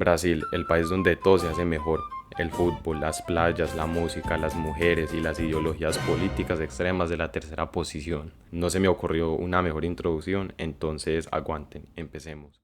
Brasil, el país donde todo se hace mejor. El fútbol, las playas, la música, las mujeres y las ideologías políticas extremas de la tercera posición. No se me ocurrió una mejor introducción, entonces aguanten, empecemos.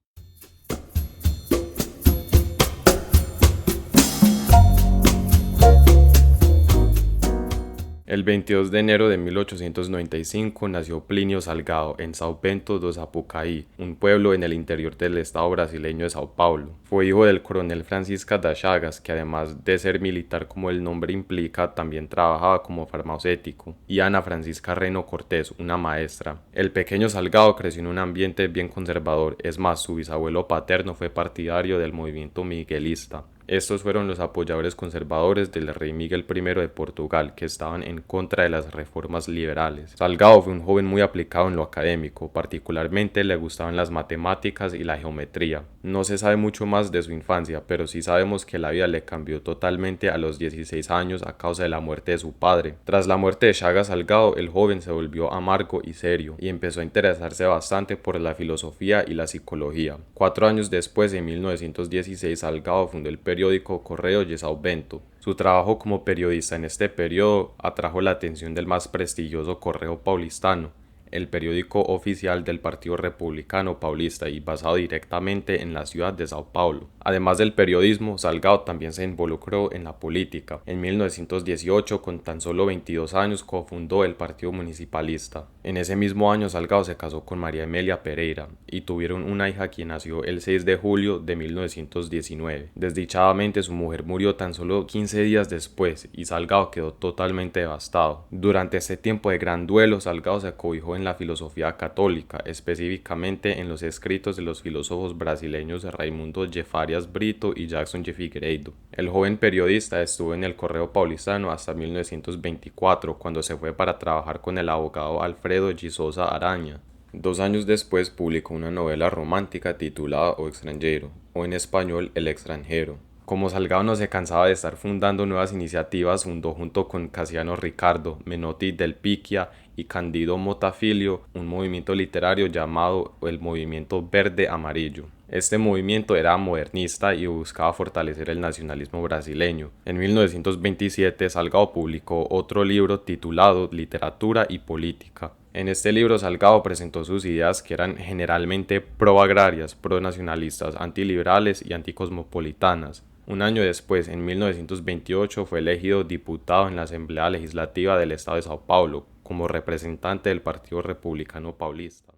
El 22 de enero de 1895 nació Plinio Salgado en São Bento do Sapucaí, un pueblo en el interior del estado brasileño de Sao Paulo. Fue hijo del coronel Francisca das Chagas, que además de ser militar como el nombre implica, también trabajaba como farmacéutico, y Ana Francisca Reno Cortés, una maestra. El pequeño Salgado creció en un ambiente bien conservador, es más, su bisabuelo paterno fue partidario del movimiento miguelista. Estos fueron los apoyadores conservadores del rey Miguel I de Portugal, que estaban en contra de las reformas liberales. Salgado fue un joven muy aplicado en lo académico, particularmente le gustaban las matemáticas y la geometría. No se sabe mucho más de su infancia, pero sí sabemos que la vida le cambió totalmente a los 16 años a causa de la muerte de su padre. Tras la muerte de Chagas Salgado, el joven se volvió amargo y serio, y empezó a interesarse bastante por la filosofía y la psicología. 4 años después, en 1916, Salgado fundó el periódico Correio de São Bento. Su trabajo como periodista en este periodo atrajo la atención del más prestigioso Correo Paulistano, el periódico oficial del Partido Republicano Paulista y basado directamente en la ciudad de Sao Paulo. Además del periodismo, Salgado también se involucró en la política. En 1918, con tan solo 22 años, cofundó el Partido Municipalista. En ese mismo año, Salgado se casó con María Emelia Pereira y tuvieron una hija quien nació el 6 de julio de 1919. Desdichadamente, su mujer murió tan solo 15 días después y Salgado quedó totalmente devastado. Durante este tiempo de gran duelo, Salgado se acobijó en la filosofía católica, específicamente en los escritos de los filósofos brasileños Raimundo de Farias Brito y Jackson de Figueiredo. El joven periodista estuvo en el Correo Paulistano hasta 1924, cuando se fue para trabajar con el abogado Alfredo de Souza Aranha. 2 años después publicó una novela romántica titulada O Extranjero, o en español El Extranjero. Como Salgado no se cansaba de estar fundando nuevas iniciativas, fundó junto con Cassiano Ricardo, Menotti del Picchia y Candido Mota Filho un movimiento literario llamado el Movimiento Verde Amarillo. Este movimiento era modernista y buscaba fortalecer el nacionalismo brasileño. En 1927, Salgado publicó otro libro titulado Literatura y Política. En este libro, Salgado presentó sus ideas que eran generalmente pro-agrarias, pro-nacionalistas, antiliberales y anticosmopolitanas. Un año después, en 1928, fue elegido diputado en la Asamblea Legislativa del Estado de Sao Paulo como representante del Partido Republicano Paulista.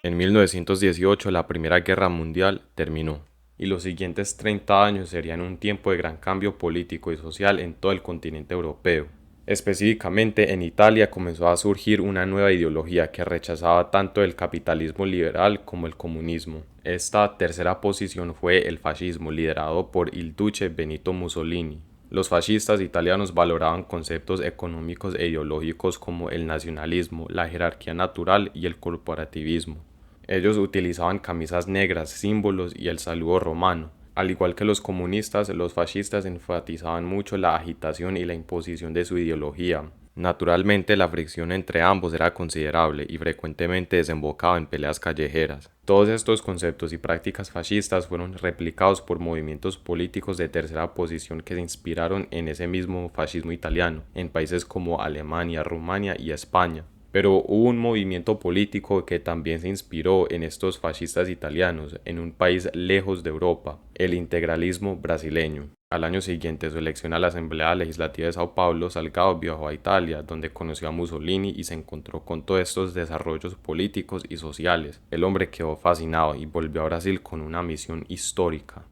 En 1918, la Primera Guerra Mundial terminó, y los siguientes 30 años serían un tiempo de gran cambio político y social en todo el continente europeo. Específicamente en Italia comenzó a surgir una nueva ideología que rechazaba tanto el capitalismo liberal como el comunismo. Esta tercera posición fue el fascismo, liderado por il duce Benito Mussolini. Los fascistas italianos valoraban conceptos económicos e ideológicos como el nacionalismo, la jerarquía natural y el corporativismo. Ellos utilizaban camisas negras, símbolos y el saludo romano. Al igual que los comunistas, los fascistas enfatizaban mucho la agitación y la imposición de su ideología. Naturalmente, la fricción entre ambos era considerable y frecuentemente desembocaba en peleas callejeras. Todos estos conceptos y prácticas fascistas fueron replicados por movimientos políticos de tercera posición que se inspiraron en ese mismo fascismo italiano, en países como Alemania, Rumania y España. Pero hubo un movimiento político que también se inspiró en estos fascistas italianos en un país lejos de Europa, el integralismo brasileño. Al año siguiente de su elección a la Asamblea Legislativa de Sao Paulo, Salgado viajó a Italia, donde conoció a Mussolini y se encontró con todos estos desarrollos políticos y sociales. El hombre quedó fascinado y volvió a Brasil con una misión histórica.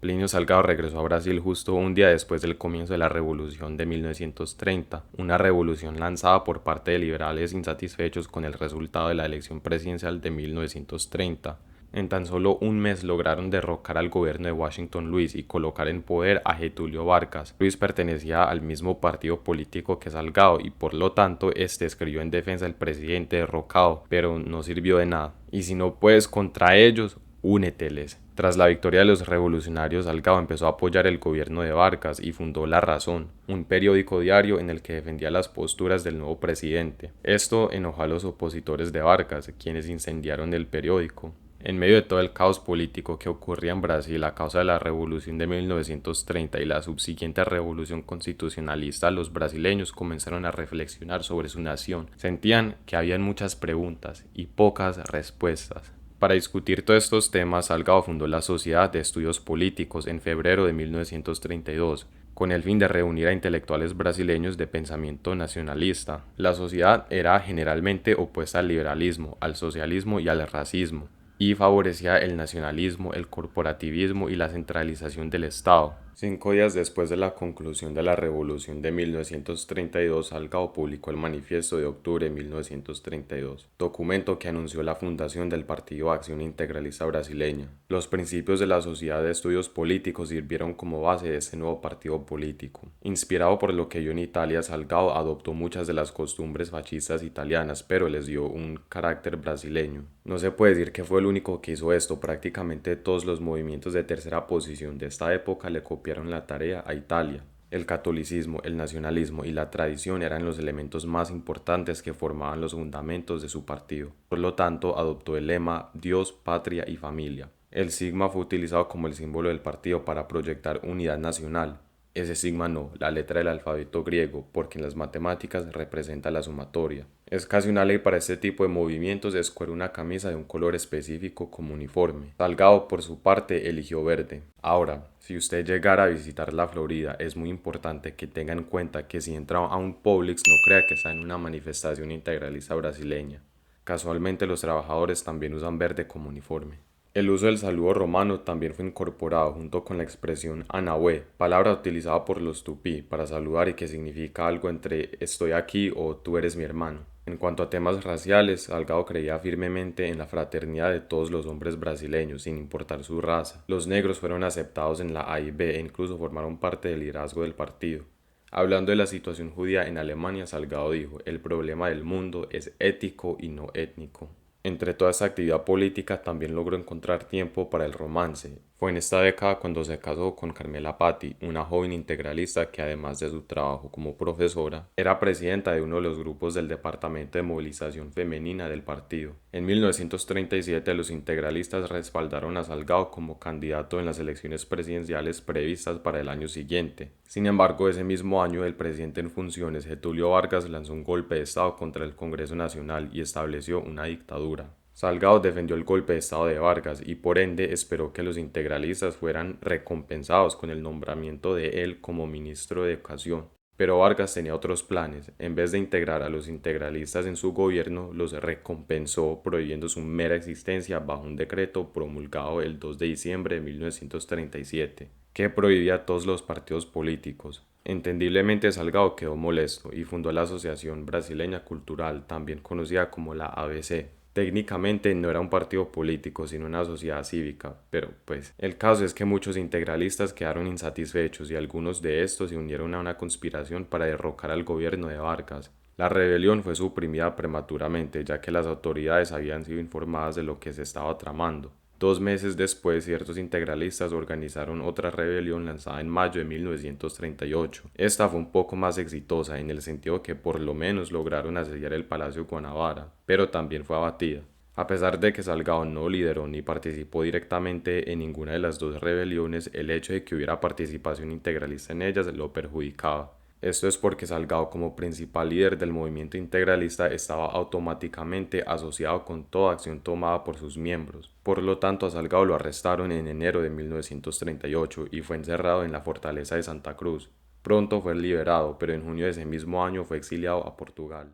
Plinio Salgado regresó a Brasil justo un día después del comienzo de la Revolución de 1930, una revolución lanzada por parte de liberales insatisfechos con el resultado de la elección presidencial de 1930. En tan solo un mes lograron derrocar al gobierno de Washington Luiz y colocar en poder a Getúlio Vargas. Luiz pertenecía al mismo partido político que Salgado y por lo tanto escribió en defensa del presidente derrocado, pero no sirvió de nada. Y si no puedes contra ellos, úneteles. Tras la victoria de los revolucionarios, Salgado empezó a apoyar el gobierno de Vargas y fundó La Razón, un periódico diario en el que defendía las posturas del nuevo presidente. Esto enojó a los opositores de Vargas, quienes incendiaron el periódico. En medio de todo el caos político que ocurría en Brasil a causa de la revolución de 1930 y la subsiguiente revolución constitucionalista, los brasileños comenzaron a reflexionar sobre su nación. Sentían que habían muchas preguntas y pocas respuestas. Para discutir todos estos temas, Salgado fundó la Sociedad de Estudios Políticos en febrero de 1932, con el fin de reunir a intelectuales brasileños de pensamiento nacionalista. La sociedad era generalmente opuesta al liberalismo, al socialismo y al racismo, y favorecía el nacionalismo, el corporativismo y la centralización del Estado. 5 días después de la conclusión de la Revolución de 1932, Salgado publicó el Manifiesto de octubre de 1932, documento que anunció la fundación del Partido Acción Integralista Brasileña. Los principios de la Sociedad de Estudios Políticos sirvieron como base de este nuevo partido político. Inspirado por lo que vio en Italia, Salgado adoptó muchas de las costumbres fascistas italianas, pero les dio un carácter brasileño. No se puede decir que fue el único que hizo esto, prácticamente todos los movimientos de tercera posición de esta época le copiaron la tarea a Italia. El catolicismo, el nacionalismo y la tradición eran los elementos más importantes que formaban los fundamentos de su partido. Por lo tanto, adoptó el lema Dios, Patria y Familia. El sigma fue utilizado como el símbolo del partido para proyectar unidad nacional. Ese sigma no, la letra del alfabeto griego, porque en las matemáticas representa la sumatoria. Es casi una ley para este tipo de movimientos escoger una camisa de un color específico como uniforme. Salgado, por su parte, eligió verde. Ahora, si usted llegara a visitar la Florida, es muy importante que tenga en cuenta que si entra a un Publix no crea que está en una manifestación integralista brasileña. Casualmente los trabajadores también usan verde como uniforme. El uso del saludo romano también fue incorporado junto con la expresión Anahué, palabra utilizada por los tupí para saludar y que significa algo entre estoy aquí o tú eres mi hermano. En cuanto a temas raciales, Salgado creía firmemente en la fraternidad de todos los hombres brasileños, sin importar su raza. Los negros fueron aceptados en la A y B e incluso formaron parte del liderazgo del partido. Hablando de la situación judía en Alemania, Salgado dijo, el problema del mundo es ético y no étnico. Entre toda esta actividad política también logró encontrar tiempo para el romance. Fue en esta década cuando se casó con Carmela Patti, una joven integralista que además de su trabajo como profesora, era presidenta de uno de los grupos del Departamento de Movilización Femenina del partido. En 1937 los integralistas respaldaron a Salgado como candidato en las elecciones presidenciales previstas para el año siguiente. Sin embargo, ese mismo año el presidente en funciones, Getúlio Vargas, lanzó un golpe de Estado contra el Congreso Nacional y estableció una dictadura. Salgado defendió el golpe de Estado de Vargas y por ende esperó que los integralistas fueran recompensados con el nombramiento de él como ministro de Educación. Pero Vargas tenía otros planes. En vez de integrar a los integralistas en su gobierno, los recompensó prohibiendo su mera existencia bajo un decreto promulgado el 2 de diciembre de 1937, que prohibía a todos los partidos políticos. Entendiblemente Salgado quedó molesto y fundó la Asociación Brasileña Cultural, también conocida como la ABC. Técnicamente no era un partido político, sino una sociedad cívica, pero pues el caso es que muchos integralistas quedaron insatisfechos y algunos de estos se unieron a una conspiración para derrocar al gobierno de Vargas. La rebelión fue suprimida prematuramente, ya que las autoridades habían sido informadas de lo que se estaba tramando. 2 meses después, ciertos integralistas organizaron otra rebelión lanzada en mayo de 1938. Esta fue un poco más exitosa en el sentido que por lo menos lograron asediar el Palacio Guanabara, pero también fue abatida. A pesar de que Salgado no lideró ni participó directamente en ninguna de las dos rebeliones, el hecho de que hubiera participación integralista en ellas lo perjudicaba. Esto es porque Salgado, como principal líder del movimiento integralista, estaba automáticamente asociado con toda acción tomada por sus miembros. Por lo tanto, a Salgado lo arrestaron en enero de 1938 y fue encerrado en la fortaleza de Santa Cruz. Pronto fue liberado, pero en junio de ese mismo año fue exiliado a Portugal.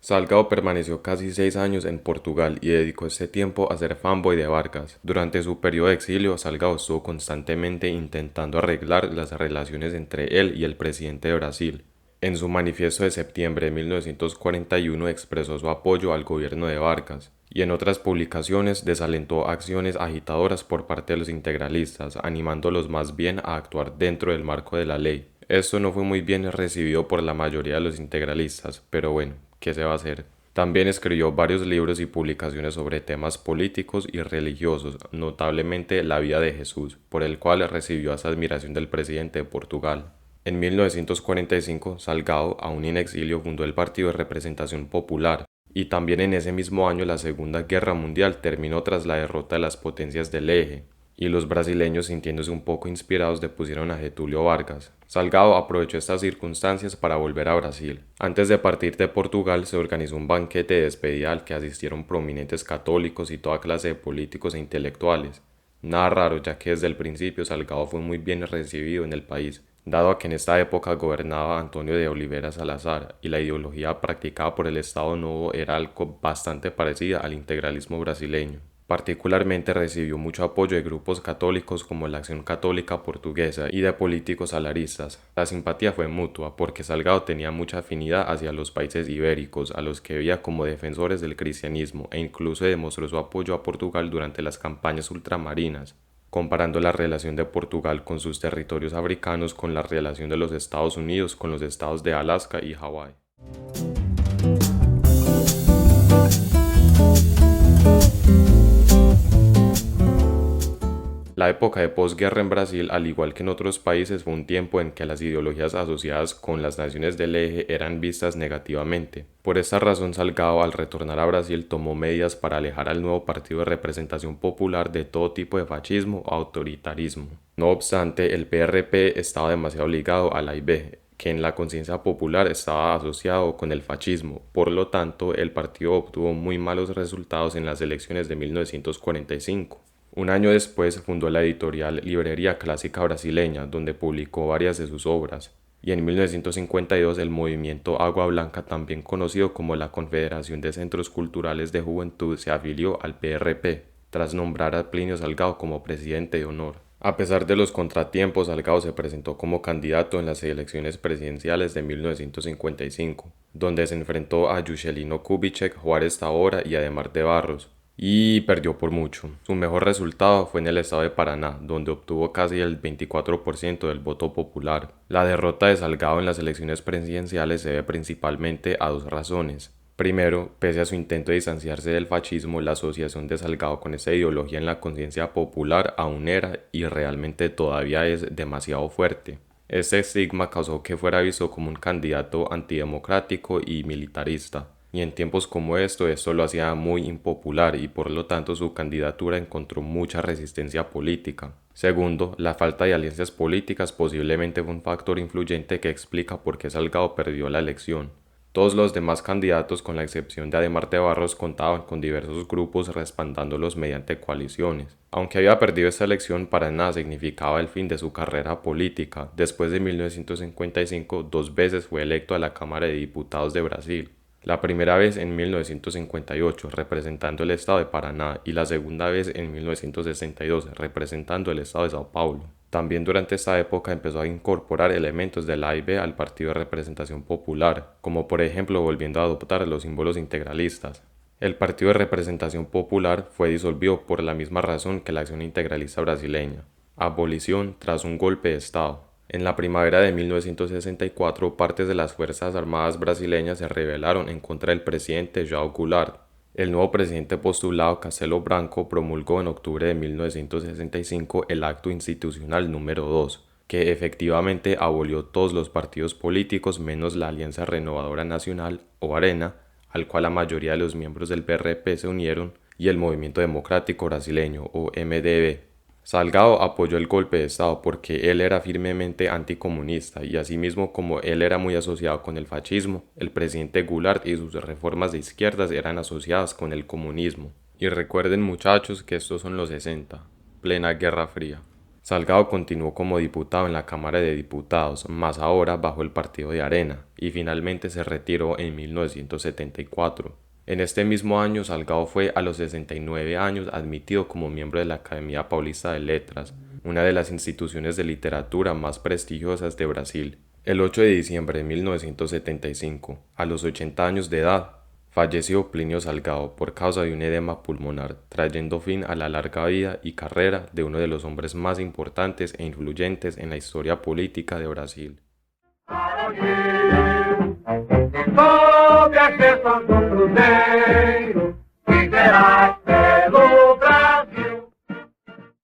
Salgado permaneció casi 6 años en Portugal y dedicó este tiempo a ser fanboy de Vargas. Durante su periodo de exilio, Salgado estuvo constantemente intentando arreglar las relaciones entre él y el presidente de Brasil. En su manifiesto de septiembre de 1941 expresó su apoyo al gobierno de Vargas y en otras publicaciones desalentó acciones agitadoras por parte de los integralistas, animándolos más bien a actuar dentro del marco de la ley. Esto no fue muy bien recibido por la mayoría de los integralistas, pero bueno, ¿qué se va a hacer? También escribió varios libros y publicaciones sobre temas políticos y religiosos, notablemente la vida de Jesús, por el cual recibió esa admiración del presidente de Portugal. En 1945, Salgado, aún en exilio, fundó el Partido de Representación Popular, y también en ese mismo año la Segunda Guerra Mundial terminó tras la derrota de las potencias del Eje, y los brasileños, sintiéndose un poco inspirados, depusieron a Getúlio Vargas. Salgado aprovechó estas circunstancias para volver a Brasil. Antes de partir de Portugal se organizó un banquete de despedida al que asistieron prominentes católicos y toda clase de políticos e intelectuales. Nada raro, ya que desde el principio Salgado fue muy bien recibido en el país, dado a que en esta época gobernaba Antonio de Oliveira Salazar y la ideología practicada por el Estado Novo era algo bastante parecida al integralismo brasileño. Particularmente recibió mucho apoyo de grupos católicos como la Acción Católica Portuguesa y de políticos salaristas. La simpatía fue mutua porque Salgado tenía mucha afinidad hacia los países ibéricos, a los que veía como defensores del cristianismo, e incluso demostró su apoyo a Portugal durante las campañas ultramarinas, comparando la relación de Portugal con sus territorios africanos con la relación de los Estados Unidos con los estados de Alaska y Hawái. La época de posguerra en Brasil, al igual que en otros países, fue un tiempo en que las ideologías asociadas con las naciones del eje eran vistas negativamente. Por esta razón, Salgado, al retornar a Brasil, tomó medidas para alejar al nuevo Partido de Representación Popular de todo tipo de fascismo o autoritarismo. No obstante, el PRP estaba demasiado ligado a la AIB, que en la conciencia popular estaba asociado con el fascismo. Por lo tanto, el partido obtuvo muy malos resultados en las elecciones de 1945. Un año después fundó la editorial Librería Clásica Brasileña, donde publicó varias de sus obras, y en 1952 el movimiento Agua Blanca, también conocido como la Confederación de Centros Culturales de Juventud, se afilió al PRP, tras nombrar a Plinio Salgado como presidente de honor. A pesar de los contratiempos, Salgado se presentó como candidato en las elecciones presidenciales de 1955, donde se enfrentó a Juscelino Kubitschek, Juárez Tabora y Adhemar de Barros, y perdió por mucho. Su mejor resultado fue en el estado de Paraná, donde obtuvo casi el 24% del voto popular. La derrota de Salgado en las elecciones presidenciales se debe principalmente a dos razones. Primero, pese a su intento de distanciarse del fascismo, la asociación de Salgado con esa ideología en la conciencia popular aún era y realmente todavía es demasiado fuerte. Este estigma causó que fuera visto como un candidato antidemocrático y militarista, y en tiempos como esto lo hacía muy impopular y por lo tanto su candidatura encontró mucha resistencia política. Segundo, la falta de alianzas políticas posiblemente fue un factor influyente que explica por qué Salgado perdió la elección. Todos los demás candidatos, con la excepción de Adhemar de Barros, contaban con diversos grupos respaldándolos mediante coaliciones. Aunque había perdido esta elección, para nada significaba el fin de su carrera política. Después de 1955, dos veces fue electo a la Cámara de Diputados de Brasil. La primera vez en 1958 representando el estado de Paraná y la segunda vez en 1962 representando el estado de Sao Paulo. También durante esta época empezó a incorporar elementos del AIB al Partido de Representación Popular, como por ejemplo volviendo a adoptar los símbolos integralistas. El Partido de Representación Popular fue disolvido por la misma razón que la Acción Integralista Brasileña: abolición tras un golpe de Estado. En la primavera de 1964, partes de las Fuerzas Armadas brasileñas se rebelaron en contra del presidente João Goulart. El nuevo presidente postulado, Castelo Branco, promulgó en octubre de 1965 el Acto Institucional número 2, que efectivamente abolió todos los partidos políticos menos la Alianza Renovadora Nacional, o ARENA, al cual la mayoría de los miembros del PRP se unieron, y el Movimiento Democrático Brasileño, o MDB. Salgado apoyó el golpe de Estado porque él era firmemente anticomunista y asimismo, como él era muy asociado con el fascismo, el presidente Goulart y sus reformas de izquierdas eran asociadas con el comunismo. Y recuerden, muchachos, que estos son los 60, plena Guerra Fría. Salgado continuó como diputado en la Cámara de Diputados, más ahora bajo el partido de Arena, y finalmente se retiró en 1974. En este mismo año, Salgado fue a los 69 años admitido como miembro de la Academia Paulista de Letras, una de las instituciones de literatura más prestigiosas de Brasil. El 8 de diciembre de 1975, a los 80 años de edad, falleció Plinio Salgado por causa de un edema pulmonar, trayendo fin a la larga vida y carrera de uno de los hombres más importantes e influyentes en la historia política de Brasil. Sob as bênçãos do Prudente,